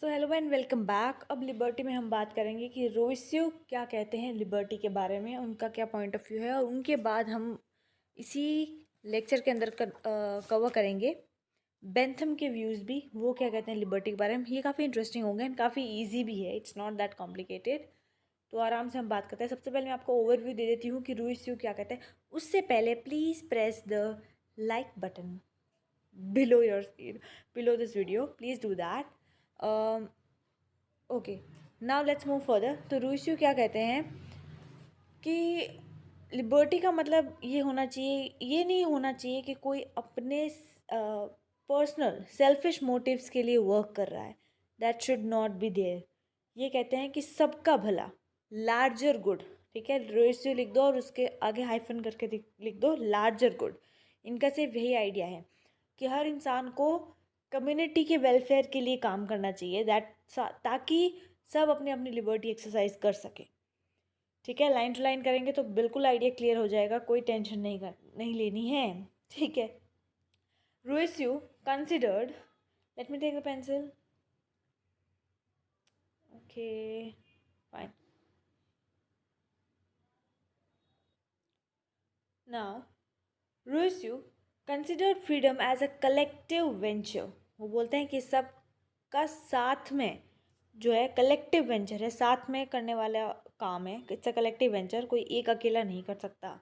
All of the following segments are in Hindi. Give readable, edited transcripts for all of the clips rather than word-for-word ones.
So hello and welcome back. अब लिबर्टी में हम बात करेंगे कि रोइस्यू क्या कहते हैं लिबर्टी के बारे में, उनका क्या पॉइंट ऑफ व्यू है, और उनके बाद हम इसी लेक्चर के अंदर कवर करेंगे बेंथम के व्यूज़ भी, वो क्या कहते हैं लिबर्टी के बारे में। ये काफ़ी इंटरेस्टिंग होंगे एंड काफ़ी ईजी भी है, इट्स नॉट दैट कॉम्प्लिकेटेड। तो आराम से हम बात करते हैं। सबसे पहले मैं आपको ओवरव्यू दे देती हूँ कि रोइस्यू क्या कहते हैं। उससे पहले please press the like button below your below this video, please do that. Okay, now let's move further. तो रूइस्यू क्या कहते हैं कि लिबर्टी का मतलब ये होना चाहिए, ये नहीं होना चाहिए कि कोई अपने पर्सनल सेल्फिश मोटिव्स के लिए वर्क कर रहा है। That should not be there. ये कहते हैं कि सबका भला, लार्जर गुड। ठीक है, रूइस्यू लिख दो और उसके आगे हाइफन करके लिख दो लार्जर गुड। इनका सिर्फ यही आइडिया है कि हर इंसान को कम्युनिटी के वेलफेयर के लिए काम करना चाहिए, ताकि सब अपनी अपनी लिबर्टी एक्सरसाइज कर सके। ठीक है, लाइन टू लाइन करेंगे तो बिल्कुल आइडिया क्लियर हो जाएगा, कोई टेंशन नहीं लेनी है। ठीक है, Rousseau considered, let me take the pencil. Okay, fine. Now Rousseau considered freedom as a collective venture. वो बोलते हैं कि सब का साथ में जो है कलेक्टिव वेंचर है, साथ में करने वाला काम है। इट्स अ कलेक्टिव वेंचर, कोई एक अकेला नहीं कर सकता।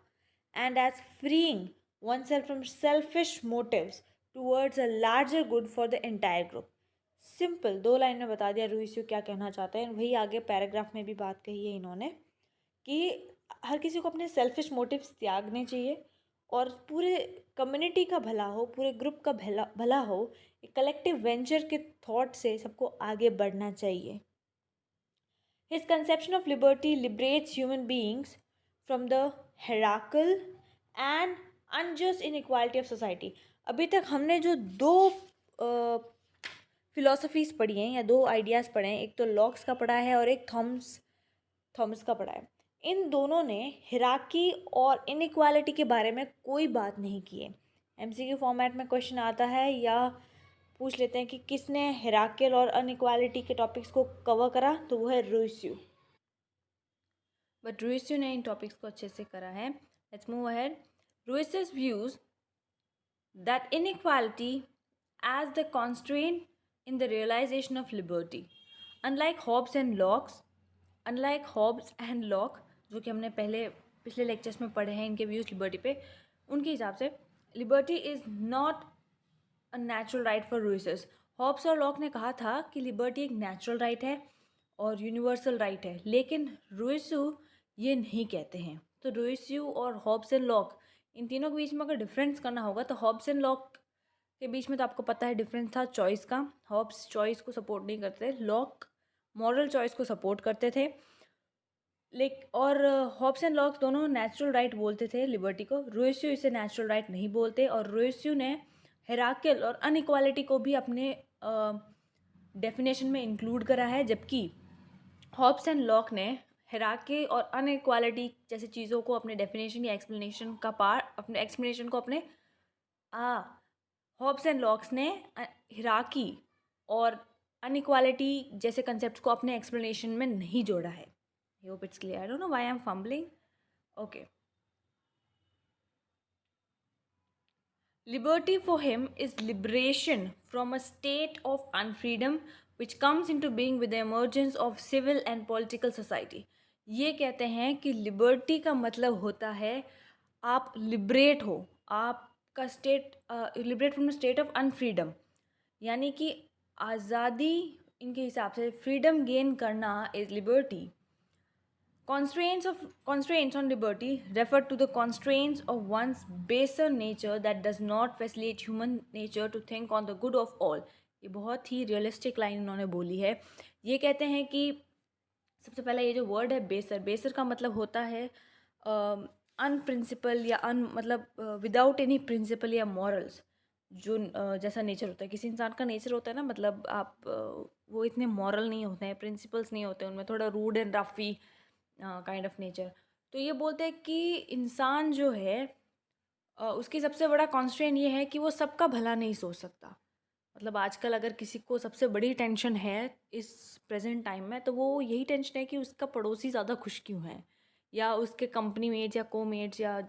And as freeing one self from selfish motives towards a larger good for the entire group. Simple, दो लाइन में बता दिया रूइस्यू क्या कहना चाहते हैं। वही आगे पैराग्राफ में भी बात कही है इन्होंने कि हर किसी को अपने सेल्फिश मोटिव्स त्यागने चाहिए और पूरे कम्युनिटी का भला हो, पूरे ग्रुप का भला भला हो। एक कलेक्टिव वेंचर के थॉट से सबको आगे बढ़ना चाहिए। His conception of liberty liberates human beings from the hierarchical and unjust inequality of society. अभी तक हमने जो दो फिलोसफीज पढ़ी हैं या दो आइडियाज़ पढ़े हैं, एक तो लॉक्स का पढ़ा है और एक थॉमस का पढ़ा है। इन दोनों ने हिराकी और इनइक्वालिटी के बारे में कोई बात नहीं की है। एमसीक्यू फॉर्मेट में क्वेश्चन आता है, या पूछ लेते हैं कि किसने हिराकियल और अनइक्वालिटी के टॉपिक्स को कवर करा, तो वो है रूइस्यू। बट रूइस्यू ने इन टॉपिक्स को अच्छे से करा है। Let's move ahead. Rousseau's views that inequality as the constraint in the realization of liberty. Unlike Hobbes and Locke, जो कि हमने पिछले लेक्चर्स में पढ़े हैं इनके व्यूज़ लिबर्टी पे, उनके हिसाब से liberty is not a natural right for Rousseau's. Hobbes और लॉक ने कहा था कि लिबर्टी एक नेचुरल राइट है और यूनिवर्सल राइट है, लेकिन रूइसू ये नहीं कहते हैं। तो रूइसू और हॉब्स एंड लॉक, इन तीनों के बीच में अगर डिफरेंस करना होगा तो हॉब्स एंड लॉक के बीच में तो आपको पता है डिफरेंस था चॉइस का। हॉब्स चॉइस को सपोर्ट नहीं करते, लॉक मॉरल चॉइस को सपोर्ट करते थे। और हॉब्स एंड लॉक दोनों नेचुरल राइट बोलते थे लिबर्टी को। रूइस्यू इसे नेचुरल राइट नहीं बोलते, और रूइस्यू ने हेराकियल और अनइक्वालिटी को भी अपने डेफिनेशन में इंक्लूड करा है, जबकि हॉब्स एंड लॉक ने हेराकी और अनइक्वालिटी जैसी चीज़ों को अपने डेफिनेशन या एक्सप्लेनेशन का पार्ट, अपने एक्सप्लेनेशन को अपने हॉब्स एंड लॉक्स ने हिराकी और अनइक्वालिटी जैसे कंसेप्ट को अपने एक्सप्लेनेशन में नहीं जोड़ा है। I hope it's clear. I don't know why I'm fumbling. Okay. Liberty for him is liberation from a state of unfreedom which comes into being with the emergence of civil and political society. ये कहते हैं कि लिबर्टी का मतलब होता है आप लिबरेट हो, आपका state liberate from state of unfreedom, यानी कि आज़ादी। इनके हिसाब से फ्रीडम गेन करना is liberty. Constraints on liberty refer to the constraints of one's baser nature that does not facilitate human nature to think on the good of all. ये बहुत ही रियलिस्टिक लाइन उन्होंने बोली है। ये कहते हैं कि सबसे पहला ये जो वर्ड है बेसर, बेसर का मतलब होता है अनप्रिंसिपल या मतलब विदाउट एनी प्रिंसिपल या मॉरल्स। जो जैसा नेचर होता है, किसी इंसान का नेचर होता है ना, मतलब आप वो इतने मॉरल नहीं होते हैं, प्रिंसिपल्स नहीं होते उनमें, थोड़ा rude and rough kind of nature. तो ये बोलते हैं कि इंसान जो है उसकी सबसे बड़ा कॉन्स्ट्रेंट ये है कि वो सबका भला नहीं सोच सकता। मतलब आजकल अगर किसी को सबसे बड़ी टेंशन है इस प्रेजेंट टाइम में, तो वो यही टेंशन है कि उसका पड़ोसी ज़्यादा खुश क्यों है, या उसके कंपनी मेट्स या कोमेट्स या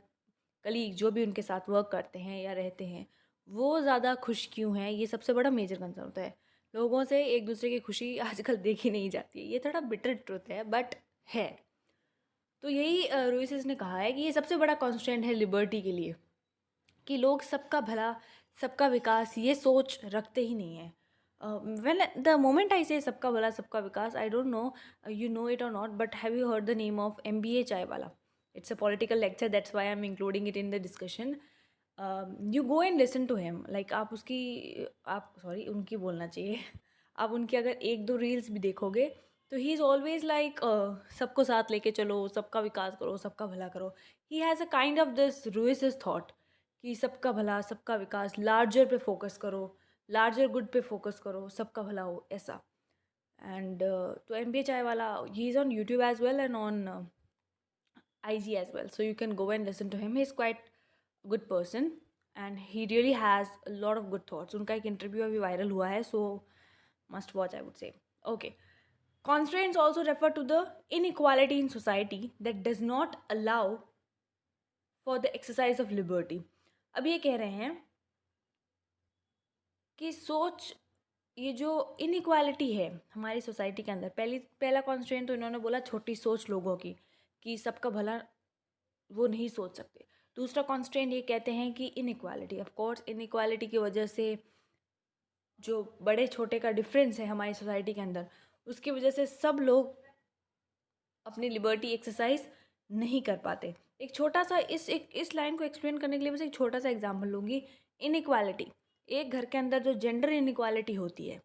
कलीग जो भी उनके साथ वर्क करते हैं या रहते हैं, वो ज़्यादा खुश क्यों हैं। ये सबसे बड़ा मेजर कंसर्न होता है। लोगों से एक दूसरे की खुशी आजकल देखी नहीं जाती है। ये थोड़ा बिटर ट्रुथ है, बट है। तो यही रूइसेस ने कहा है कि ये सबसे बड़ा कॉन्स्टेंट है लिबर्टी के लिए, कि लोग सबका भला, सबका विकास ये सोच रखते ही नहीं है। वेन द मोमेंट आई से सबका भला सबका विकास, I don't know you know it or not, but have you heard the name of MBA Chaiwala? It's a political lecture, that's why I am including it in the discussion. You go and listen to him, like आप उसकी, आप सॉरी उनकी बोलना चाहिए आप उनकी अगर एक दो रील्स भी देखोगे तो ही इज़ ऑलवेज लाइक सबको साथ लेके चलो, सबका विकास करो, सबका भला करो। He has a kind of this Rousseau's thought कि सबका भला सबका विकास, लार्जर पे फोकस करो, लार्जर गुड पे फोकस करो, सबका भला हो, ऐसा। एंड तो MBA Chaiwala, he is on YouTube as well and on IG as well, so you can go and listen to him. He's quite a good person and he really has a lot of good thoughts. उनका एक इंटरव्यू अभी वायरल हुआ है, so must watch, I would say. Okay. Constraints also refer to the inequality in society that does not allow for the exercise of liberty. अब ये कह रहे हैं कि सोच, ये जो इनइक्वालिटी है हमारी सोसाइटी के अंदर, पहला कॉन्स्ट्रेंट तो इन्होंने बोला छोटी सोच लोगों की, कि सबका भला वो नहीं सोच सकते। दूसरा कॉन्स्ट्रेंट ये कहते हैं कि इनइक्वालिटी, ऑफ कोर्स इनइक्वालिटी की वजह से जो बड़े छोटे का डिफरेंस है हमारी सोसाइटी के अंदर, उसकी वजह से सब लोग अपनी लिबर्टी एक्सरसाइज नहीं कर पाते। एक छोटा सा इस लाइन को एक्सप्लेन करने के लिए बस एक छोटा सा एग्जांपल लूँगी। इनइक्वालिटी, एक घर के अंदर जो जेंडर इनइक्वालिटी होती है,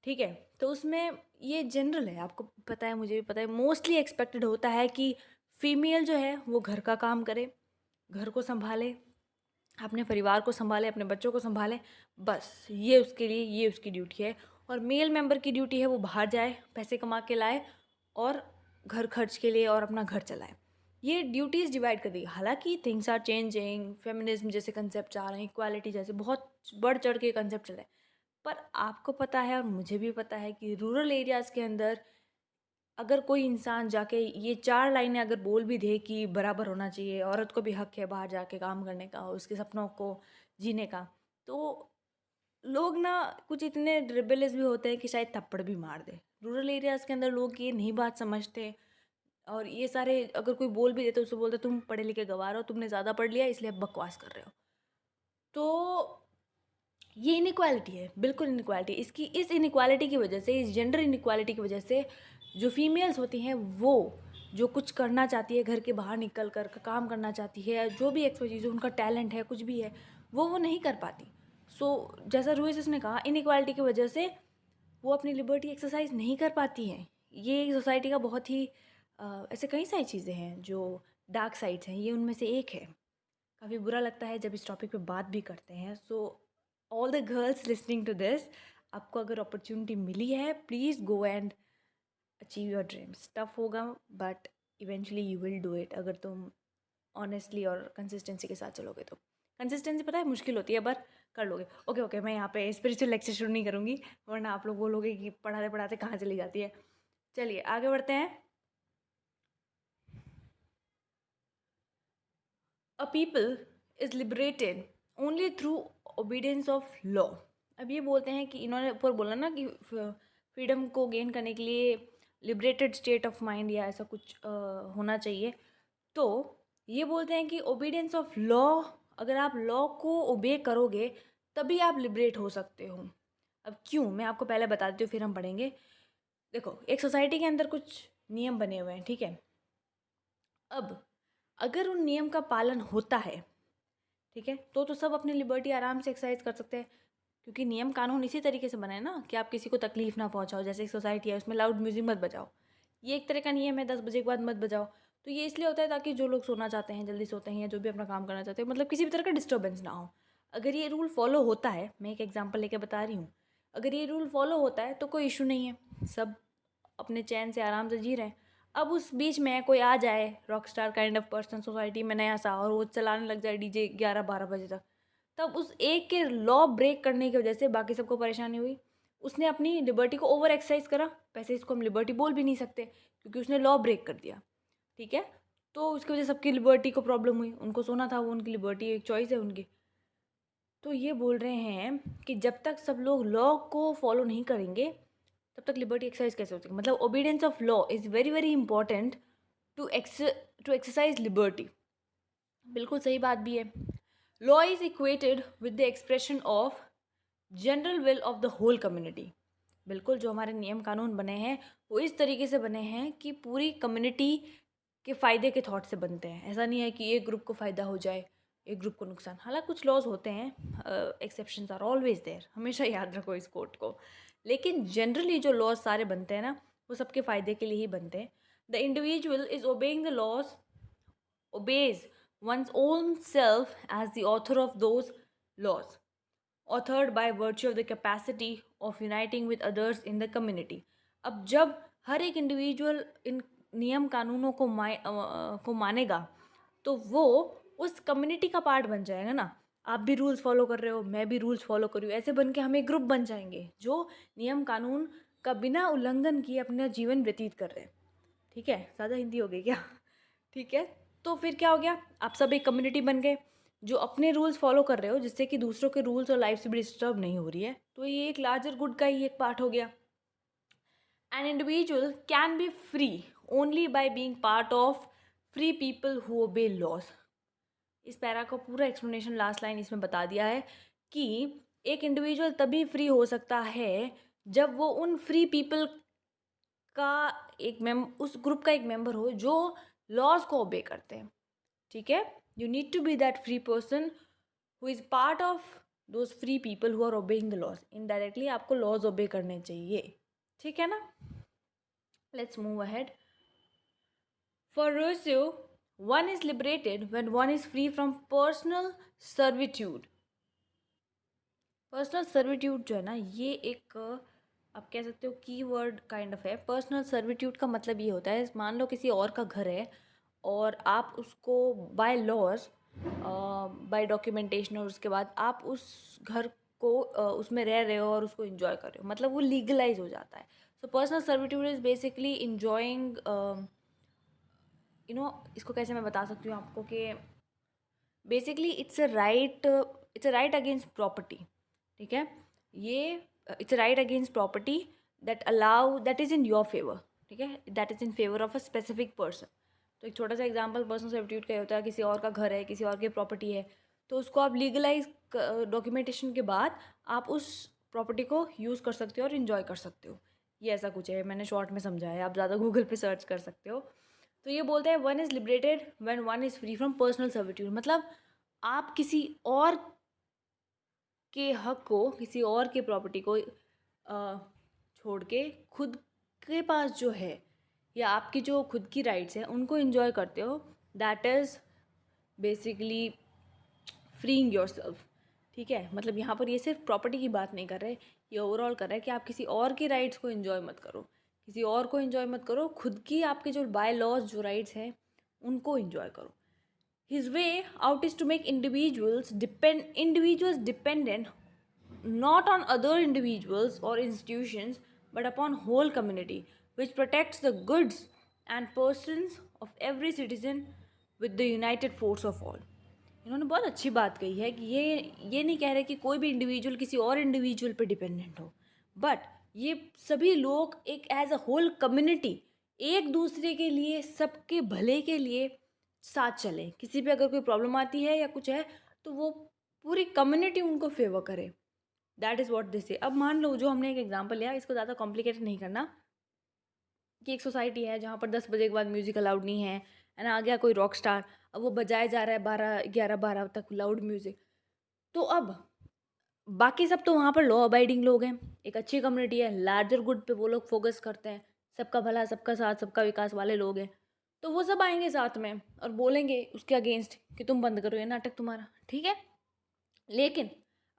ठीक है, तो उसमें ये जनरल है, आपको पता है, मुझे भी पता है, मोस्टली एक्सपेक्टेड होता है कि फीमेल जो है वो घर का काम करे, घर को संभाले, अपने परिवार को संभाले, अपने बच्चों को संभाले, बस ये उसके लिए, ये उसकी ड्यूटी है। और मेल मेंबर की ड्यूटी है वो बाहर जाए, पैसे कमा के लाए और घर खर्च के लिए और अपना घर चलाए। ये ड्यूटीज़ डिवाइड कर दी। हालांकि थिंग्स आर चेंजिंग, फेमिनिज्म जैसे कंसेप्ट आ रहे हैं, इक्वालिटी जैसे बहुत बढ़ चढ़ के कंसेप्ट चल रहे हैं, पर आपको पता है और मुझे भी पता है कि रूरल एरियाज़ के अंदर अगर कोई इंसान जाके ये 4 लाइनें अगर बोल भी दे कि बराबर होना चाहिए, औरत को भी हक है बाहर जाके काम करने का, उसके सपनों को जीने का, तो लोग ना कुछ इतने रिबेलियस भी होते हैं कि शायद थप्पड़ भी मार दे। रूरल एरियाज़ के अंदर लोग ये नहीं बात समझते, और ये सारे अगर कोई बोल भी देते तो उसे बोलते तुम पढ़े लिखे गँवार हो, तुमने ज़्यादा पढ़ लिया इसलिए अब बकवास कर रहे हो। तो ये इनइक्वालिटी है, बिल्कुल इनइक्वालिटी। इसकी इस इनइक्वालिटी की वजह से, इस जेंडर इनइक्वालिटी की वजह से जो फीमेल्स होती हैं वो जो कुछ करना चाहती है, घर के बाहर निकल कर काम करना चाहती है, जो भी एक्सपर्टीज, उनका टैलेंट है, कुछ भी है, वो नहीं कर पाती। सो जैसा रूइस ने कहा, इनइक्वालिटी की वजह से वो अपनी लिबर्टी एक्सरसाइज नहीं कर पाती हैं। ये सोसाइटी का बहुत ही ऐसे कई सारी चीज़ें हैं जो डार्क साइड्स हैं, ये उनमें से एक है। काफ़ी बुरा लगता है जब इस टॉपिक पे बात भी करते हैं। So all the girls listening to this, आपको अगर अपॉर्चुनिटी मिली है, please go and achieve your dreams. Tough होगा but eventually you will do it, अगर तुम ऑनेस्टली और कंसिस्टेंसी के साथ चलोगे तो। कंसिस्टेंसी पता है मुश्किल होती है, पर कर लोगे। ओके ओके, मैं यहाँ पे स्पिरिचुअल लेक्चर शुरू नहीं करूँगी, वरना आप लोग बोलोगे कि पढ़ाते पढ़ाते कहाँ चली जाती है। चलिए आगे बढ़ते हैं। A people is liberated only through obedience of law. अब ये बोलते हैं कि इन्होंने ऊपर बोला ना कि फ्रीडम को गेन करने के लिए लिबरेटेड स्टेट ऑफ माइंड या ऐसा कुछ होना चाहिए। तो ये बोलते हैं कि ओबीडियंस ऑफ लॉ, अगर आप लॉ को ओबे करोगे तभी आप लिबरेट हो सकते हो। अब क्यों, मैं आपको पहले बता देती हूँ फिर हम पढ़ेंगे। देखो, एक सोसाइटी के अंदर कुछ नियम बने हुए हैं, ठीक है। अब अगर उन नियम का पालन होता है, ठीक है, तो सब अपनी लिबर्टी आराम से एक्सरसाइज कर सकते हैं, क्योंकि नियम कानून इसी तरीके से बना है ना कि आप किसी को तकलीफ ना पहुंचाओ। जैसे एक सोसाइटी है, उसमें लाउड म्यूजिक मत बजाओ, ये एक तरह का नियम है, 10 बजे के बाद मत बजाओ। तो ये इसलिए होता है ताकि जो लोग सोना चाहते हैं जल्दी सोते हैं, या जो भी अपना काम करना चाहते हैं, मतलब किसी भी तरह का डिस्टर्बेंस ना हो। अगर ये रूल फॉलो होता है, मैं एक एग्जाम्पल लेके बता रही हूँ, अगर ये रूल फॉलो होता है तो कोई इशू नहीं है, सब अपने चैन से आराम से जी रहे हैं। अब उस बीच में कोई आ जाए, rock star kind of person society में नया सा, और वो चलाने लग जाए DJ 11-12 बजे तक, तब उस एक के लॉ ब्रेक करने की वजह से बाकी सबको परेशानी हुई। उसने अपनी लिबर्टी को ओवर एक्सरसाइज करा, वैसे इसको हम लिबर्टी बोल भी नहीं सकते क्योंकि उसने लॉ ब्रेक कर दिया, ठीक है। तो उसकी वजह से सबकी लिबर्टी को प्रॉब्लम हुई, उनको सोना था, वो उनकी लिबर्टी, एक चॉइस है उनकी। तो ये बोल रहे हैं कि जब तक सब लोग लॉ को फॉलो नहीं करेंगे तब तक लिबर्टी एक्सरसाइज कैसे हो सकेगी। मतलब obedience of law is very very important to exercise liberty. बिल्कुल सही बात भी है। Law is equated with the expression of general will of the whole community. बिल्कुल, जो हमारे नियम कानून बने हैं वो इस तरीके से बने हैं कि पूरी कम्युनिटी के फ़ायदे के थॉट से बनते हैं। ऐसा नहीं है कि एक ग्रुप को फ़ायदा हो जाए, एक ग्रुप को नुकसान। हालांकि कुछ लॉज होते हैं, एक्सेप्शंस आर ऑलवेज देयर, हमेशा याद रखो इस कोट को। लेकिन जनरली जो लॉज सारे बनते हैं ना, वो सबके फ़ायदे के लिए ही बनते हैं। The individual is obeying the laws, obeys one's own self as the author of those laws, authored by virtue of the capacity of uniting with others in the community। अब जब हर एक इंडिविजुअल इन नियम कानूनों को मानेगा तो वो उस कम्युनिटी का पार्ट बन जाएगा ना। आप भी रूल्स फॉलो कर रहे हो, मैं भी रूल्स फॉलो कर रही हूँ, ऐसे बन के हम एक ग्रुप बन जाएंगे जो नियम कानून का बिना उल्लंघन किए अपना जीवन व्यतीत कर रहे हैं, ठीक है। ज़्यादा हिंदी हो गई क्या? ठीक है। तो फिर क्या हो गया, आप सब एक कम्युनिटी बन गए जो अपने रूल्स फॉलो कर रहे हो, जिससे कि दूसरों के रूल्स और लाइफ से भी डिस्टर्ब नहीं हो रही है। तो ये एक लार्जर गुड का ही एक पार्ट हो गया। An individual can be free only by being part of free people who obey laws. इस पैरा का पूरा एक्सप्लेनेशन लास्ट लाइन इसमें बता दिया है कि एक इंडिविजुअल तभी फ्री हो सकता है जब वो उन फ्री पीपल का उस ग्रुप का एक मेंबर हो जो लॉज को ओबे करते हैं, ठीक है। You need to be that free person who is part of those free people who are obeying the laws. Indirectly आपको लॉज ओबे करने चाहिए, ठीक है ना। Let's move ahead. For Rousseau, one is liberated when one is free from personal servitude। Personal servitude जो है ना, ये एक आप कह सकते हो की वर्ड काइंड ऑफ है। पर्सनल सर्विट्यूड का मतलब ये होता है, मान लो किसी और का घर है और आप उसको बाय लॉज, बाय डॉक्यूमेंटेशन, और उसके बाद आप उस घर को उसमें रह रहे हो और उसको इन्जॉय कर रहे हो, मतलब वो लीगलाइज हो जाता है। So personal servitude is basically enjoying, इसको कैसे मैं बता सकती हूँ आपको कि basically it's a right against property, ठीक है। ये it's a right against property that is in your favour, ठीक है, that is in favour of a specific person. तो एक छोटा सा एग्जांपल पर्सनल सर्विट्यूड का होता है, किसी और का घर है, किसी और की प्रॉपर्टी है, तो उसको आप लीगलाइज डॉक्यूमेंटेशन के बाद आप उस प्रॉपर्टी को यूज़ कर सकते हो और इन्जॉय कर सकते हो। ये ऐसा कुछ है, मैंने शॉर्ट में समझा है, आप ज़्यादा गूगल पे सर्च कर सकते हो। तो ये बोलते हैं one is liberated when one is free from personal servitude. मतलब आप किसी और के हक को, किसी और के प्रॉपर्टी को छोड़ के खुद के पास जो है या आपकी जो खुद की राइट्स हैं उनको एंजॉय करते हो। That is basically freeing your self, ठीक है। मतलब यहाँ पर ये सिर्फ प्रॉपर्टी की बात नहीं कर रहे, ये ओवरऑल कर रहा है कि आप किसी और की राइट्स को एंजॉय मत करो, किसी और को एंजॉय मत करो, खुद की आपके जो बाय लॉज जो राइट्स हैं उनको एंजॉय करो। His way out is to make individuals dependent not on other individuals or institutions but upon whole community, which protects the goods and persons of every citizen with the united force of all। इन्होंने बहुत अच्छी बात कही है कि ये नहीं कह रहे कि कोई भी इंडिविजुअल किसी और इंडिविजुअल पे डिपेंडेंट हो, बट ये सभी लोग एक एज अ होल कम्युनिटी एक दूसरे के लिए, सबके भले के लिए साथ चलें। किसी पे अगर कोई प्रॉब्लम आती है या कुछ है तो वो पूरी कम्युनिटी उनको फेवर करे। दैट इज़ वॉट दिस है। अब मान लो जो हमने एक एग्जाम्पल लिया, इसको ज़्यादा कॉम्प्लिकेटेड नहीं करना, कि एक सोसाइटी है जहाँ पर 10 बजे के बाद म्यूज़िक अलाउड नहीं है ना। आ गया कोई रॉक स्टार, अब वो बजाए जा रहा है 12 तक लाउड म्यूज़िक। तो अब बाकी सब तो वहाँ पर लॉ अबाइडिंग लोग हैं, एक अच्छी कम्युनिटी है, लार्जर गुड पे वो लोग फोकस करते हैं, सबका भला, सबका साथ, सबका विकास वाले लोग हैं। तो वो सब आएंगे साथ में और बोलेंगे उसके अगेंस्ट कि तुम बंद करो ये नाटक तुम्हारा, ठीक है। लेकिन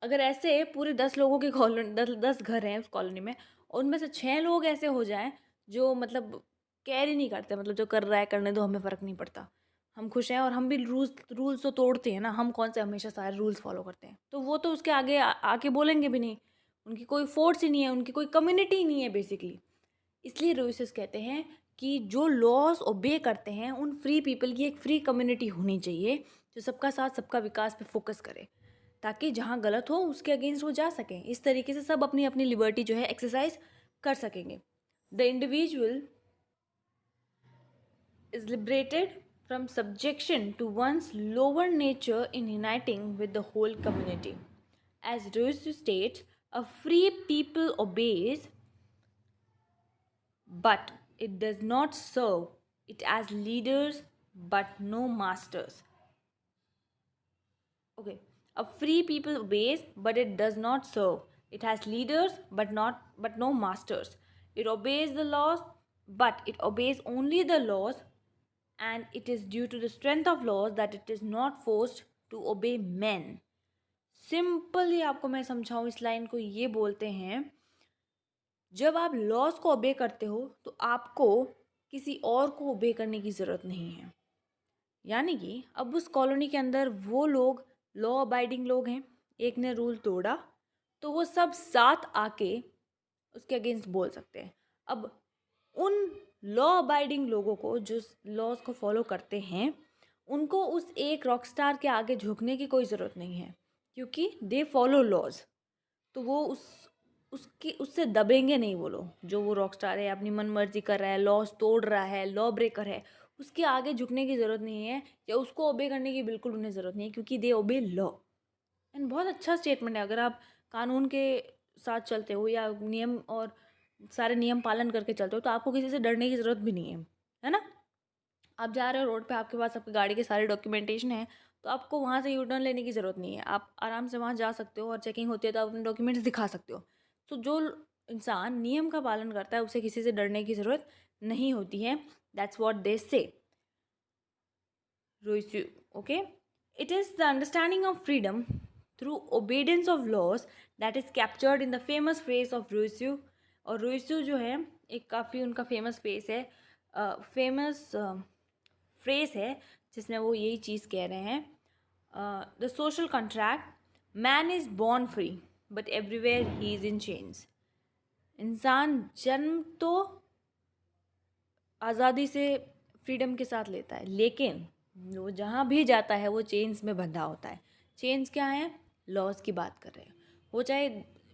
अगर ऐसे पूरे 10 लोगों की कॉलोनी, 10 घर हैं उस कॉलोनी में, और उनमें से 6 लोग ऐसे हो जाएं जो मतलब केयर ही नहीं करते, मतलब जो कर रहा है करने दो, हमें फ़र्क नहीं पड़ता, हम खुश हैं और हम भी रूल्स तो तोड़ते हैं ना, हम कौन से हमेशा सारे रूल्स फॉलो करते हैं, तो वो तो उसके आगे आके बोलेंगे भी नहीं, उनकी कोई फोर्स ही नहीं है, उनकी कोई कम्युनिटी ही नहीं है बेसिकली। इसलिए रूसेस कहते हैं कि जो लॉज ओबे करते हैं उन फ्री पीपल की एक फ्री कम्युनिटी होनी चाहिए जो सबका साथ सबका विकास पे फोकस करे, ताकि जहाँ गलत हो उसके अगेंस्ट वो जा सकें। इस तरीके से सब अपनी अपनी लिबर्टी जो है एक्सरसाइज कर सकेंगे। The individual is liberated from subjection to one's lower nature in uniting with the whole community. As Rousseau states, a free people obeys, but it does not serve it as leaders but no masters. Okay, a free people obeys, but it does not serve. It has leaders but no masters. It obeys the laws, but it obeys only the laws, and it is due to the strength of laws that it is not forced to obey men. Simply आपको मैं समझाऊं इस लाइन को, ये बोलते हैं जब आप लॉज को ओबे करते हो तो आपको किसी और को ओबे करने की ज़रूरत नहीं है। यानी कि अब उस कॉलोनी के अंदर वो लोग लॉ अबाइडिंग लोग हैं, एक ने रूल तोड़ा तो वो सब साथ आके उसके अगेंस्ट बोल सकते हैं। अब उन लॉ अबाइडिंग लोगों को जो लॉज को फॉलो करते हैं उनको उस एक रॉक स्टार के आगे झुकने की कोई ज़रूरत नहीं है, क्योंकि दे फॉलो लॉज। तो वो उससे दबेंगे नहीं। वो लोग जो वो रॉक स्टार है, अपनी मन मर्जी कर रहा है, लॉज तोड़ रहा है, लॉ ब्रेकर है, उसके आगे झुकने की ज़रूरत नहीं है या उसको ओबे करने की बिल्कुल उन्हें ज़रूरत नहीं है, क्योंकि दे ओबे लॉ। एंड बहुत अच्छा स्टेटमेंट है। अगर आप कानून के साथ चलते हो या नियम और सारे नियम पालन करके चलते हो तो आपको किसी से डरने की ज़रूरत भी नहीं है ना। आप जा रहे हो रोड पे, आपके पास आपकी गाड़ी के सारे डॉक्यूमेंटेशन है, तो आपको वहाँ से यू टर्न लेने की ज़रूरत नहीं है, आप आराम से वहाँ जा सकते हो और चेकिंग होती है तो आप अपने डॉक्यूमेंट्स दिखा सकते हो। तो जो इंसान नियम का पालन करता है उसे किसी से डरने की ज़रूरत नहीं होती है। दैट्स वॉट दे से। Rousseau, okay? It is the understanding of freedom through obedience of laws that is captured in the famous phrase of Rousseau. और Rousseau जो है एक काफ़ी उनका फेमस फेस है, फेमस फ्रेज है जिसमें वो यही चीज़ कह रहे हैं, the social contract, man is born free but everywhere he is in chains. इंसान जन्म तो आज़ादी से फ्रीडम के साथ लेता है, लेकिन वो जहाँ भी जाता है वो चेन्स में बंधा होता है। चेन्स क्या है? लॉज की बात कर रहे हैं। वो चाहे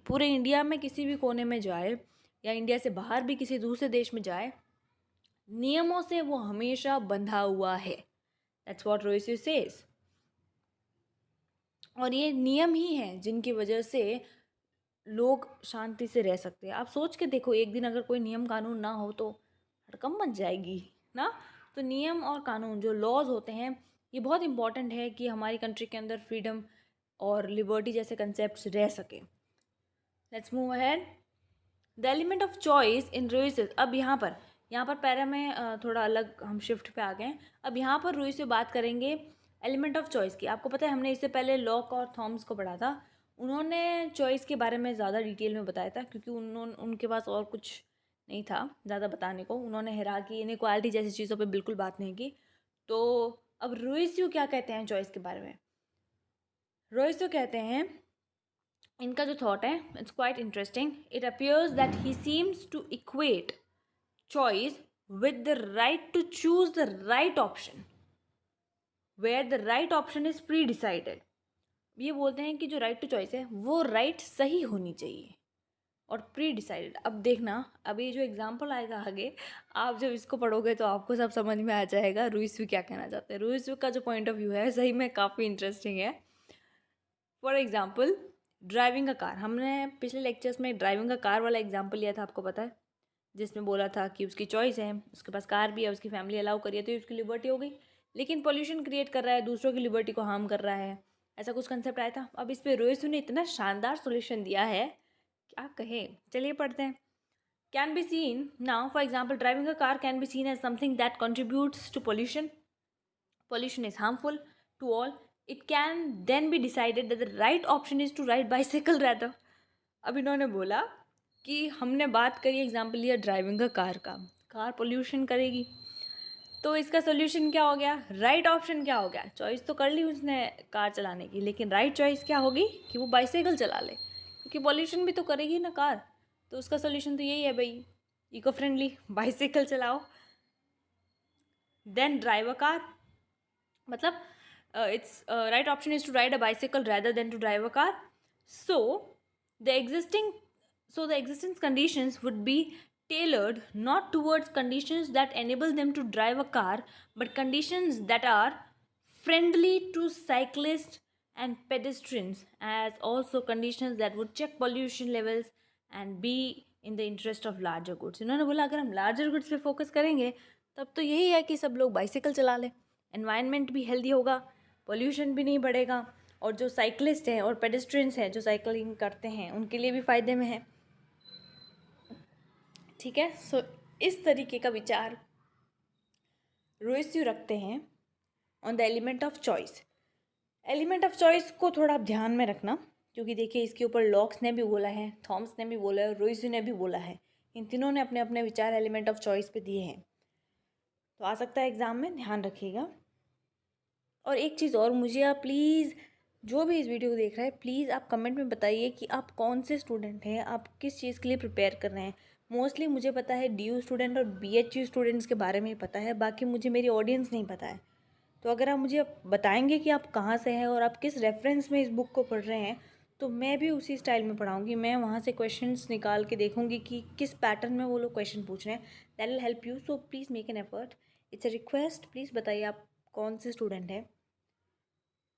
पूरे इंडिया में किसी भी कोने में जाए या इंडिया से बाहर भी किसी दूसरे देश में जाए, नियमों से वो हमेशा बंधा हुआ है। That's what Rousseau says. और ये नियम ही हैं जिनकी वजह से लोग शांति से रह सकते हैं। आप सोच के देखो, एक दिन अगर कोई नियम कानून ना हो तो हड़कंप मच जाएगी ना। तो नियम और कानून जो लॉज होते हैं ये बहुत इंपॉर्टेंट है कि हमारी कंट्री के अंदर फ्रीडम और लिबर्टी जैसे कंसेप्ट्स रह सके। Let's move ahead. The element of choice in Rousseau's. अब यहाँ पर पैरा में थोड़ा अलग हम शिफ्ट पे आ गए हैं। अब यहाँ पर रूइस से बात करेंगे एलिमेंट ऑफ चॉइस की। आपको पता है हमने इससे पहले लॉक और थॉम्स को पढ़ा था, उन्होंने चॉइस के बारे में ज़्यादा डिटेल में बताया था, क्योंकि उनके पास और कुछ नहीं था ज़्यादा बताने को। उन्होंने हिरार्की इनइक्वालिटी जैसी चीज़ों पे बिल्कुल बात नहीं की। तो अब रूइस क्या कहते हैं चॉइस के बारे में? रूइस कहते हैं, इनका जो थॉट है it's quite interesting. It appears that he seems to equate choice with the right to choose the right option where the right option is pre decided. ये बोलते हैं कि जो राइट टू चॉइस है वो राइट सही होनी चाहिए और प्री डिसाइडेड। अब देखना, अब ये जो एग्जाम्पल आएगा आगे, आप जब इसको पढ़ोगे तो आपको सब समझ में आ जाएगा रूइस क्या कहना चाहते हैं। रूइस का जो पॉइंट ऑफ व्यू है सही में काफ़ी इंटरेस्टिंग है। फॉर एग्जाम्पल, ड्राइविंग का कार। हमने पिछले लेक्चर्स में ड्राइविंग का कार वाला एग्जाम्पल लिया था, आपको पता है, जिसमें बोला था कि उसकी चॉइस है, उसके पास कार भी है, उसकी फैमिली अलाउ करिए तो उसकी लिबर्टी हो गई, लेकिन पोल्यूशन क्रिएट कर रहा है, दूसरों की लिबर्टी को हार्म कर रहा है, ऐसा कुछ कंसेप्ट आया था। अब इस पे रोइसो ने इतना शानदार सोल्यूशन दिया है, क्या कहे, चलिए पढ़ते हैं। Can be seen now, for example, driving a car can be seen as something that contributes to pollution. Pollution is harmful to all. It can then be decided that the right option is to ride bicycle rather. अब इन्होंने बोला कि हमने बात करी, एग्जाम्पल लिया ड्राइविंग का कार पोल्यूशन करेगी, तो इसका सोल्यूशन क्या हो गया? राइट ऑप्शन क्या हो गया? चॉइस तो कर ली उसने कार चलाने की, लेकिन राइट चॉइस क्या होगी कि वो बाइसाइकिल चला ले, क्योंकि पॉल्यूशन भी तो करेगी ना कार। तो उसका सोल्यूशन तो यही है भाई, इको फ्रेंडली बाइसाइकिल चलाओ, देन ड्राइव अ कार। मतलब it's right option is to ride a bicycle rather than to drive a car. So the existing the existence conditions would be tailored not towards conditions that enable them to drive a car, but conditions that are friendly to cyclists and pedestrians, as also conditions that would check pollution levels and be in the interest of larger goods. इन्होंने बोला अगर हम larger goods पे फोकस करेंगे तब तो यही है कि सब लोग बाइसाइकिल चला लें, एनवायरनमेंट भी हेल्दी होगा, पोल्यूशन भी नहीं बढ़ेगा, और जो साइकिलिस्ट हैं और पेडेस्ट्रियंस हैं जो साइकिलिंग करते हैं उनके लिए भी फ़ायदे में है। ठीक है, सो इस तरीके का विचार रोइस्यू रखते हैं on the element of choice. Element of choice को थोड़ा आप ध्यान में रखना, क्योंकि देखिए इसके ऊपर लॉक्स ने भी बोला है, थॉम्स ने भी बोला है, रोइस्यू ने भी बोला है। इन तीनों ने अपने अपने विचार एलिमेंट ऑफ चॉइस पे दिए हैं, तो आ सकता है एग्ज़ाम में, ध्यान रखिएगा। और एक चीज़ और, मुझे आप प्लीज़, जो भी इस वीडियो को देख रहा है, प्लीज़ आप कमेंट में बताइए कि आप कौन से स्टूडेंट हैं, आप किस चीज़ के लिए प्रिपेयर कर रहे हैं। मोस्टली मुझे पता है DU स्टूडेंट और BHU स्टूडेंट्स के बारे में ही पता है, बाकी मुझे मेरी ऑडियंस नहीं पता है। तो अगर आप मुझे बताएंगे कि आप कहाँ से हैं और आप किस रेफरेंस में इस बुक को पढ़ रहे हैं, तो मैं भी उसी स्टाइल में पढ़ाऊँगी। मैं वहाँ से क्वेश्चंस निकाल के देखूँगी कि किस पैटर्न में वो लोग क्वेश्चन पूछ रहे हैं। That will help you, so please make an effort, it's a request. Please बताइए आप कौन से स्टूडेंट हैं।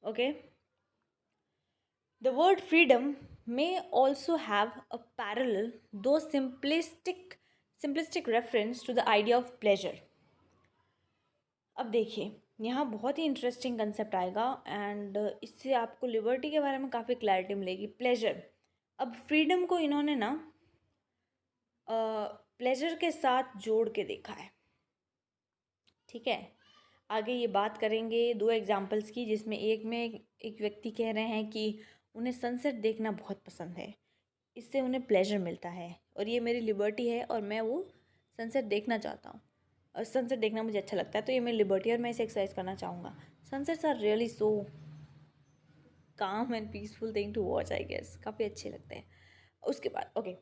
Okay, the word freedom may also have a parallel, though simplistic reference to the idea of pleasure. अब देखिए, यहाँ बहुत ही इंटरेस्टिंग कंसेप्ट आएगा एंड इससे आपको लिबर्टी के बारे में काफ़ी क्लैरिटी मिलेगी। प्लेजर, अब फ्रीडम को इन्होंने ना प्लेजर के साथ जोड़ के देखा है। ठीक है, आगे ये बात करेंगे 2 एग्जाम्पल्स की, जिसमें एक में एक व्यक्ति कह रहे हैं कि उन्हें सनसेट देखना बहुत पसंद है, इससे उन्हें प्लेजर मिलता है और ये मेरी लिबर्टी है और मैं वो सनसेट देखना चाहता हूँ और सनसेट देखना मुझे अच्छा लगता है, तो ये मेरी लिबर्टी है और मैं इसे एक्सरसाइज करना चाहूँगा। Sunsets are really so calm and peaceful thing to watch, I guess, काफ़ी अच्छे लगते हैं। उसके बाद ओके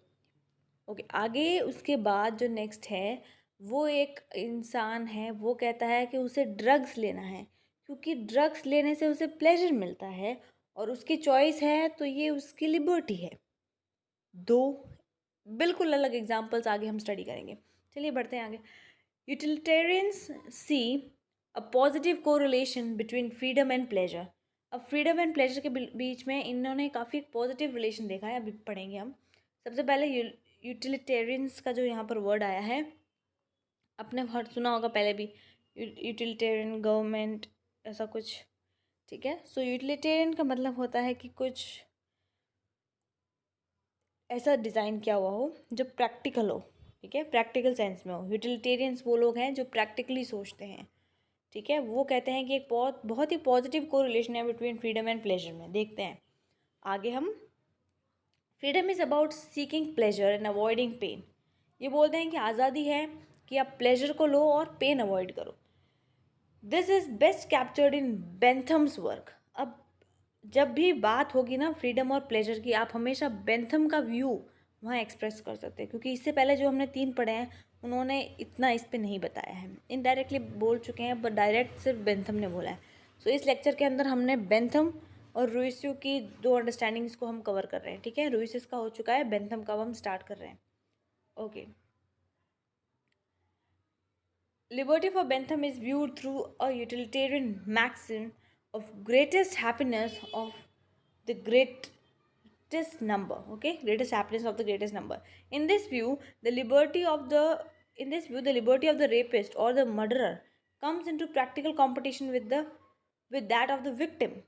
आगे उसके बाद जो नेक्स्ट है, वो एक इंसान है, वो कहता है कि उसे ड्रग्स लेना है क्योंकि ड्रग्स लेने से उसे प्लेजर मिलता है और उसकी चॉइस है, तो ये उसकी लिबर्टी है। 2 बिल्कुल अलग एग्जाम्पल्स आगे हम स्टडी करेंगे। चलिए बढ़ते हैं आगे। Utilitarians see a positive correlation between freedom and pleasure. अब फ्रीडम एंड प्लेजर के बीच में इन्होंने काफ़ी पॉजिटिव रिलेशन देखा है, अभी पढ़ेंगे हम। सबसे पहले यूटिलिटेरियंस का जो यहाँ पर वर्ड आया है, आपने सुना होगा पहले भी, यूटिलिटेरियन गवर्नमेंट ऐसा कुछ। ठीक है, सो यूटिलिटेरियन का मतलब होता है कि कुछ ऐसा डिज़ाइन किया हुआ हो जो प्रैक्टिकल हो। ठीक है, प्रैक्टिकल सेंस में हो। यूटिलिटेरियंस वो लोग हैं जो प्रैक्टिकली सोचते हैं। ठीक है, वो कहते हैं कि एक बहुत ही पॉजिटिव कोरिलेशन है बिटवीन फ्रीडम एंड प्लेजर में। देखते हैं आगे हम। Freedom is about seeking pleasure and avoiding pain. ये बोलते हैं कि आज़ादी है कि आप प्लेजर को लो और पेन अवॉइड करो। This is best captured in Bentham's work. अब जब भी बात होगी ना फ्रीडम और प्लेजर की, आप हमेशा बेंथम का व्यू वहाँ एक्सप्रेस कर सकते हैं, क्योंकि इससे पहले जो हमने 3 पढ़े हैं उन्होंने इतना इस पे नहीं बताया है, इनडायरेक्टली बोल चुके हैं, बट डायरेक्ट सिर्फ बेंथम ने बोला है। सो इस लेक्चर के अंदर हमने बेंथम और रुइस्यू की 2 अंडरस्टैंडिंग्स को हम कवर कर रहे हैं। ठीक है, रुइस्यू का हो चुका है, बेंथम का हम स्टार्ट कर रहे हैं। Okay, liberty for Bentham is viewed through a utilitarian maxim of greatest happiness of the greatest number. Okay, greatest happiness of the greatest number. In this view, the liberty of the rapist or the murderer comes into practical competition with that of the victim.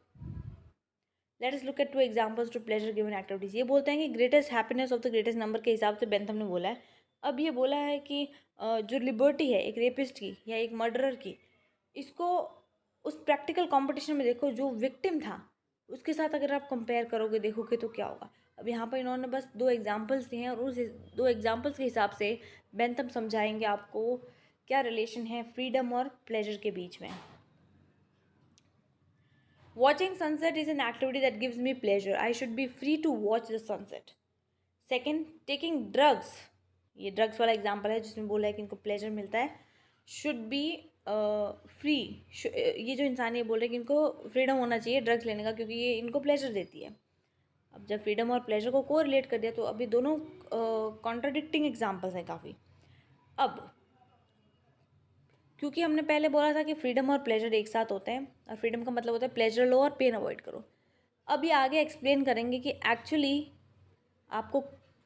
Let us look at 2 examples to pleasure given activities. ये बोलते हैं कि greatest happiness of the greatest number के हिसाब से बेंथम ने बोला है। अब ये बोला है कि जो लिबर्टी है एक रेपिस्ट की या एक मर्डरर की, इसको उस प्रैक्टिकल कंपटीशन में देखो, जो विक्टिम था उसके साथ अगर आप कंपेयर करोगे, देखोगे तो क्या होगा। अब यहाँ पर इन्होंने बस 2 एग्जाम्पल्स दिए हैं और उस 2 एग्जाम्पल्स के हिसाब से बेंथम समझाएंगे आपको क्या रिलेशन है फ्रीडम और प्लेजर के बीच में? Watching sunset is an activity that gives me pleasure. I should be free to watch the sunset. Second, taking drugs. ये ड्रग्स वाला एग्जाम्पल है जिसमें बोला है कि इनको प्लेजर मिलता है. Should be free. ये जो इंसान ये बोल रहे हैं कि इनको फ्रीडम होना चाहिए ड्रग्स लेने का क्योंकि ये इनको प्लेजर देती है. अब जब फ्रीडम और प्लेजर को रिलेट कर दिया तो अभी दोनों कॉन्ट्राडिक्टिंग एग्जाम्पल्स हैं काफ़ी. अब क्योंकि हमने पहले बोला था कि फ्रीडम और प्लेजर एक साथ होते हैं और फ्रीडम का मतलब होता है प्लेजर लो और पेन अवॉइड करो. अब ये आगे एक्सप्लेन करेंगे कि एक्चुअली आपको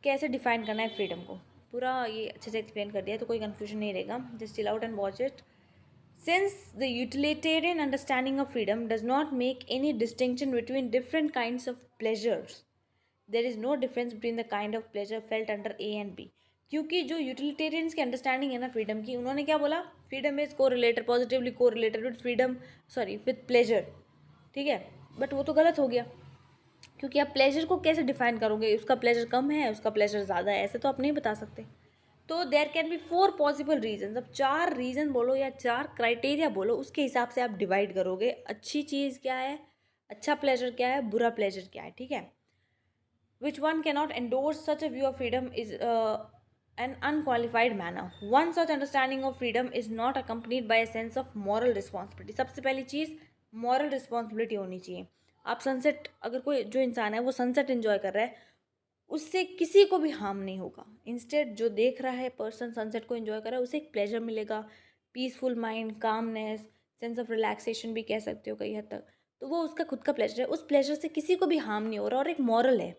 कैसे डिफाइन करना है फ्रीडम को. पूरा ये अच्छे से एक्सप्लेन कर दिया तो कोई कन्फ्यूजन नहीं रहेगा. Just chill out and watch it. Since the utilitarian understanding of freedom does not make any distinction between different kinds of pleasures, there is no difference between the kind of pleasure felt under A and B. क्योंकि जो यूटिलिटेरियंस की अंडरस्टैंडिंग है ना फ्रीडम की, उन्होंने क्या बोला, फ्रीडम इज को रिलेटेड पॉजिटिवली को related with freedom, sorry with pleasure. ठीक है, बट वो तो गलत हो गया क्योंकि आप प्लेजर को कैसे डिफाइन करोगे? उसका प्लेजर कम है, उसका प्लेजर ज़्यादा है, ऐसे तो आप नहीं बता सकते. तो there can be 4 possible reason. अब 4 रीज़न बोलो या 4 क्राइटेरिया बोलो, उसके हिसाब से आप डिवाइड करोगे अच्छी चीज़ क्या है, अच्छा प्लेजर क्या है, बुरा प्लेजर क्या है. ठीक है. Which one cannot endorse such a view of freedom is an unqualified manner. One such understanding of freedom is not accompanied by a sense of moral responsibility. सबसे पहली चीज़ मॉरल रिस्पॉन्सिबिलिटी होनी चाहिए. आप सनसेट, अगर कोई जो इंसान है वो सनसेट एंजॉय कर रहा है, उससे किसी को भी हार्म नहीं होगा. इंस्टेड जो देख रहा है पर्सन सनसेट को एंजॉय कर रहा है, उसे एक प्लेजर मिलेगा, peaceful mind, calmness, sense of relaxation भी कह सकते हो कई हद तक. तो वो उसका खुद का प्लेजर है, उस प्लेजर से किसी को भी हार्म नहीं हो रहा और एक मॉरल है.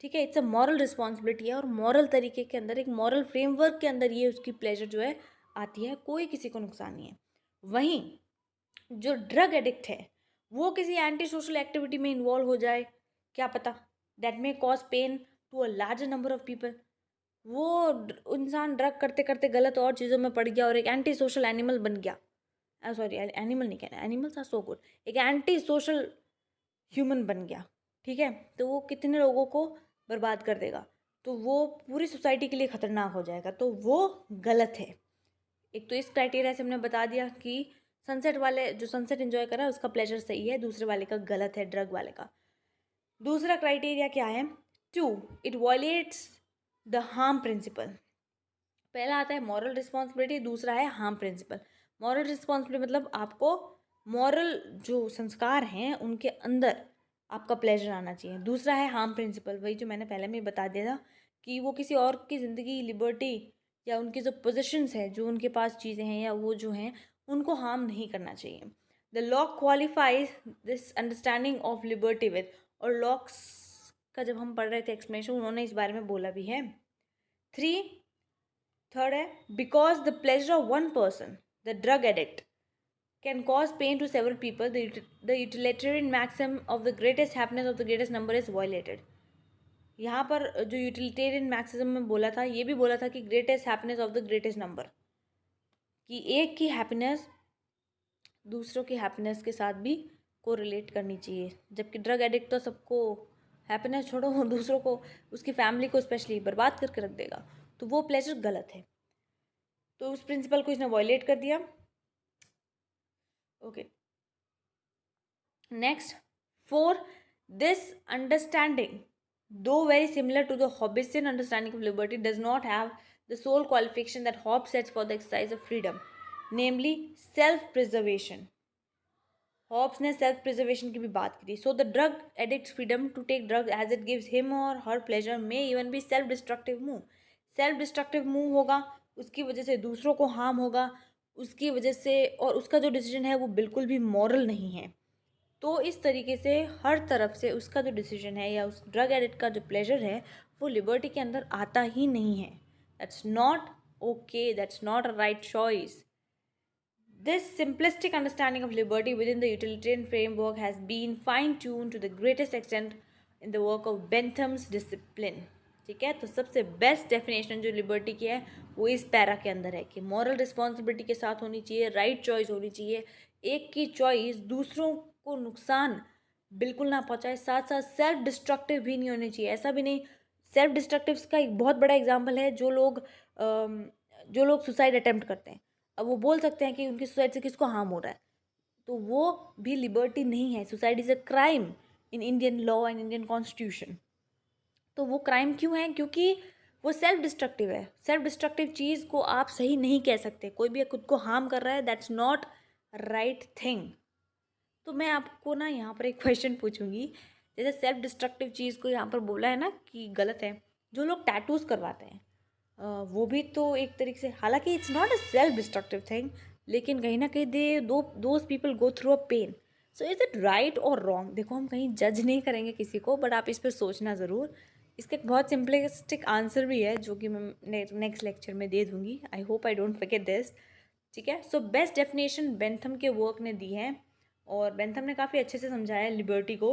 ठीक है, इट्स अ मॉरल रिस्पॉन्सिबिलिटी है और मॉरल तरीके के अंदर, एक मॉरल फ्रेमवर्क के अंदर ये उसकी प्लेजर जो है आती है, कोई किसी को नुकसान नहीं है. वहीं जो ड्रग एडिक्ट है वो किसी एंटी सोशल एक्टिविटी में इन्वॉल्व हो जाए, क्या पता, that may cause pain to a larger number of people. वो इंसान ड्रग करते करते गलत और चीज़ों में पड़ गया और एक एंटी सोशल एनिमल बन गया. सॉरी, एनिमल नहीं कहना, एनिमल्स आर सो गुड. एक एंटी सोशल ह्यूमन बन गया. ठीक है, तो वो कितने लोगों को बर्बाद कर देगा, तो वो पूरी सोसाइटी के लिए खतरनाक हो जाएगा, तो वो गलत है. एक तो इस क्राइटेरिया से हमने बता दिया कि सनसेट वाले जो सनसेट एंजॉय कर रहा है उसका प्लेजर सही है, दूसरे वाले का गलत है, ड्रग वाले का. दूसरा क्राइटेरिया क्या है? 2, it violates the harm principal. पहला आता है मॉरल रिस्पॉन्सिबिलिटी, दूसरा है हार्म प्रिंसिपल. मॉरल रिस्पॉन्सिबिलिटी मतलब आपको मॉरल जो संस्कार हैं उनके अंदर आपका प्लेजर आना चाहिए. दूसरा है हार्म प्रिंसिपल, वही जो मैंने पहले में बता दिया था कि वो किसी और की ज़िंदगी, लिबर्टी या उनकी जो पोजीशंस है, जो उनके पास चीज़ें हैं या वो जो हैं, उनको हार्म नहीं करना चाहिए. The law qualifies this understanding of liberty with, और लॉक्स का जब हम पढ़ रहे थे एक्सप्लेनेशन, उन्होंने इस बारे में बोला भी है. थर्ड है because the pleasure of one person, the drug addict, can cause pain to several people, the utilitarian maxim of the greatest happiness of the greatest number is violated. यहाँ पर जो यूटिलिटेरियन मैक्सिमम में बोला था, ये भी बोला था कि greatest happiness of the greatest number, कि एक की हैप्पीनेस दूसरों की हैप्पीनेस के साथ भी को रिलेट करनी चाहिए. जबकि ड्रग एडिक्ट तो सबको हैप्पीनेस छोड़ो, दूसरों को, उसकी फैमिली को स्पेशली बर्बाद करके रख देगा, तो वो प्लेजर गलत है. तो उस प्रिंसिपल को इसने वॉयलेट कर दिया. Okay, next, 4, this understanding, though very similar to the Hobbesian understanding of liberty, does not have the sole qualification that Hobbes sets for the exercise of freedom, namely self-preservation. Hobbes ने self preservation की भी बात की थी. So the drug addict's freedom to take drugs as it gives him or her pleasure may even be self destructive move. Self destructive move होगा, उसकी वजह से दूसरों को हार्म होगा, उसकी वजह से, और उसका जो डिसीजन है वो बिल्कुल भी मॉरल नहीं है. तो इस तरीके से हर तरफ से उसका जो डिसीजन है या उस ड्रग एडिक्ट का जो प्लेजर है वो लिबर्टी के अंदर आता ही नहीं है. That's not okay, that's not a right choice. This simplistic understanding of liberty within the utilitarian framework has been fine-tuned to the greatest extent in the work of Bentham's discipline. ठीक है, तो सबसे बेस्ट डेफिनेशन जो लिबर्टी की है वो इस पैरा के अंदर है कि मॉरल रिस्पॉन्सिबिलिटी के साथ होनी चाहिए, राइट चॉइस होनी चाहिए, एक की चॉइस दूसरों को नुकसान बिल्कुल ना पहुंचाए, साथ साथ सेल्फ डिस्ट्रक्टिव भी नहीं होनी चाहिए. ऐसा भी नहीं, सेल्फ डिस्ट्रक्टिव का एक बहुत बड़ा एग्जाम्पल है जो लोग सुसाइड अटेम्प्ट करते हैं. अब वो बोल सकते हैं कि उनकी सुसाइड से किसको हार्म हो रहा है, तो वो भी लिबर्टी नहीं है। Suicide is a crime in Indian law and Indian constitution. तो वो क्राइम क्यों है? क्योंकि वो सेल्फ डिस्ट्रक्टिव है। सेल्फ डिस्ट्रक्टिव चीज़ को आप सही नहीं कह सकते। कोई भी खुद को हार्म कर रहा है, दैट्स नॉट राइट थिंग। तो मैं आपको ना यहाँ पर एक क्वेश्चन पूछूंगी, जैसे सेल्फ डिस्ट्रक्टिव चीज़ को यहाँ पर बोला है ना कि गलत है, जो लोग टैटूज करवाते हैं वो भी तो एक तरीके से, हालांकि it's not a self destructive thing, लेकिन कहीं ना कहीं those people go through a pain. So is it right और रॉन्ग? देखो, हम कहीं जज नहीं करेंगे किसी को, बट आप इस पर सोचना ज़रूर। इसका एक बहुत सिंपलिस्टिक आंसर भी है जो कि मैं नेक्स्ट लेक्चर में दे दूँगी। I hope I don't forget this. ठीक है, सो बेस्ट डेफिनेशन बेंथम के वर्क ने दी है, और बेंथम ने काफ़ी अच्छे से समझाया है लिबर्टी को।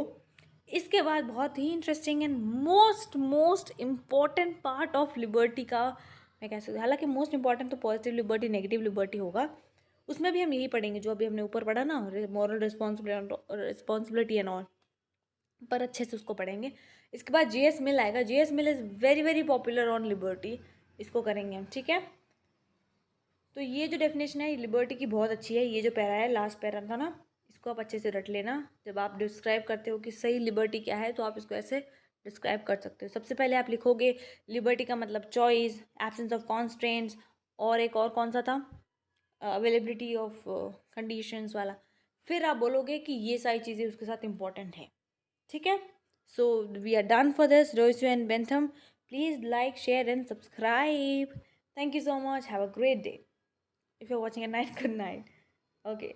इसके बाद बहुत ही interesting and most most important part of liberty का मैं कह सकती हूँ, हालांकि मोस्ट इंपॉर्टेंट तो पॉजिटिव लिबर्टी नेगेटिव लिबर्टी होगा, उसमें भी हम यही पढ़ेंगे जो अभी हमने ऊपर पढ़ा ना, मॉरल रिस्पॉन्सिबिलिटी एंड ऑल, पर अच्छे से उसको पढ़ेंगे। इसके बाद जेएस मिल आएगा। JS mill is very very popular on liberty, इसको करेंगे हम। ठीक है, तो ये जो डेफिनेशन है लिबर्टी की बहुत अच्छी है। ये जो पैरा है, लास्ट पैरा था ना, इसको आप अच्छे से रट लेना। जब आप डिस्क्राइब करते हो कि सही लिबर्टी क्या है, तो आप इसको ऐसे डिस्क्राइब कर सकते हो। सबसे पहले आप लिखोगे लिबर्टी का मतलब चॉइस, एब्सेंस ऑफ कॉन्स्ट्रेंट्स, और एक और कौन सा था, अवेलेबिलिटी ऑफ कंडीशंस वाला। फिर आप बोलोगे कि ये सारी चीज़ें उसके साथ इंपॉर्टेंट हैं। ठीक है, so we are done for this, Rousseau and Bentham. Please like, share and subscribe. Thank you so much. Have a great day. If you're watching at night, good night. Okay.